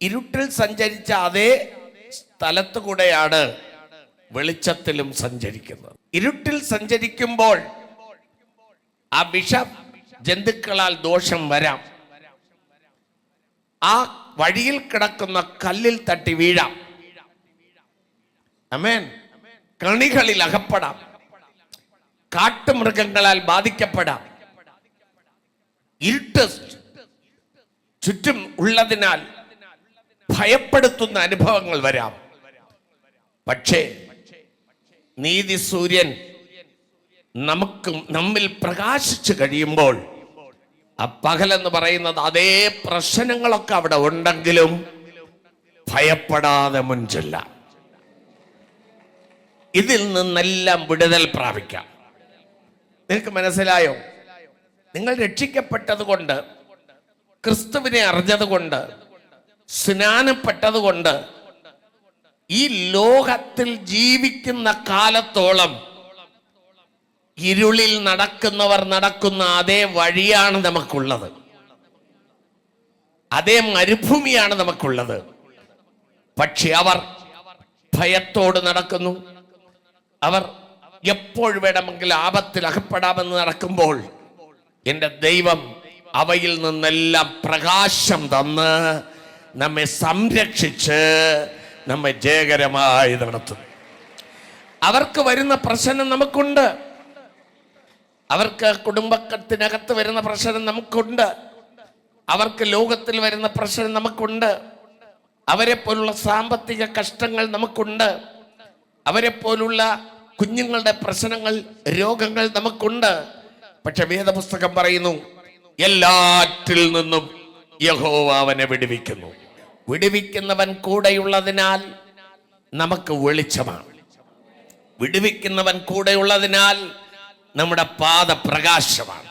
ഇരുട്ടിൽ സഞ്ചരിച്ച അതേ സ്ഥലത്തു കൂടെയാണ് വെളിച്ചത്തിലും സഞ്ചരിക്കുന്നത്. ഇരുട്ടിൽ സഞ്ചരിക്കുമ്പോൾ ആ വിഷ ജന്തുക്കളാൽ ദോഷം വരാം. ആ വഴിയിൽ കിടക്കുന്ന കല്ലിൽ തട്ടി വീഴാം. ആമേൻ. കണികളിൽ അകപ്പെടാം. കാട്ടുമൃഗങ്ങളാൽ ബാധിക്കപ്പെടാം. ഇരുട്ട് ചുറ്റും ഉള്ളതിനാൽ ഭയപ്പെടുത്തുന്ന അനുഭവങ്ങൾ വരാം. പക്ഷേ നീതി സൂര്യൻ നമ്മിൽ പ്രകാശിച്ചു കഴിയുമ്പോൾ ആ പകലെന്ന് പറയുന്നത് അതേ പ്രശ്നങ്ങളൊക്കെ അവിടെ ഉണ്ടെങ്കിലും ഭയപ്പെടാതെ മുൻചെല്ലാം. ഇതിൽ നിന്നെല്ലാം വിടുതൽ പ്രാപിക്കാം. നിങ്ങൾക്ക് മനസ്സിലായോ? നിങ്ങൾ രക്ഷിക്കപ്പെട്ടത് കൊണ്ട്, ക്രിസ്തുവിനെ അറിഞ്ഞതുകൊണ്ട്, സ്നാനപ്പെട്ടത് കൊണ്ട് ഈ ലോകത്തിൽ ജീവിക്കുന്ന കാലത്തോളം ഇരുളിൽ നടക്കുന്നവർ നടക്കുന്ന അതേ വഴിയാണ് നമുക്കുള്ളത്. അതേ മരുഭൂമിയാണ് നമുക്കുള്ളത്. പക്ഷെ അവർ ഭയത്തോട് നടക്കുന്നു. അവർ എപ്പോൾ വേണമെങ്കിലും ആപത്തിൽ അകപ്പെടാമെന്ന് നടക്കുമ്പോൾ എൻ്റെ ദൈവം അവയിൽ നിന്നെല്ലാം പ്രകാശം തന്ന് നമ്മെ സംരക്ഷിച്ച് നമ്മെ ജയകരമായി നടത്തും. അവർക്ക് വരുന്ന പ്രശ്നം നമുക്കുണ്ട്. അവർക്ക് കുടുംബത്തിനകത്ത് വരുന്ന പ്രശ്നം നമുക്കുണ്ട്. അവർക്ക് ലോകത്തിൽ വരുന്ന പ്രശ്നം നമുക്കുണ്ട്. അവരെ പോലുള്ള സാമ്പത്തിക കഷ്ടങ്ങൾ നമുക്കുണ്ട്. അവരെ പോലുള്ള കുഞ്ഞുങ്ങളുടെ പ്രശ്നങ്ങൾ, രോഗങ്ങൾ നമുക്കുണ്ട്. പക്ഷെ വേദപുസ്തകം പറയുന്നു, എല്ലാറ്റിൽ നിന്നും യഹോവ അവനെ വിടുവിക്കുന്നു. വിടുവിക്കുന്നവൻ കൂടെയുള്ളതിനാൽ നമുക്ക് വെളിച്ചമാണ്. വിടുവിക്കുന്നവൻ കൂടെയുള്ളതിനാൽ നമ്മുടെ പാത പ്രകാശമാണ്.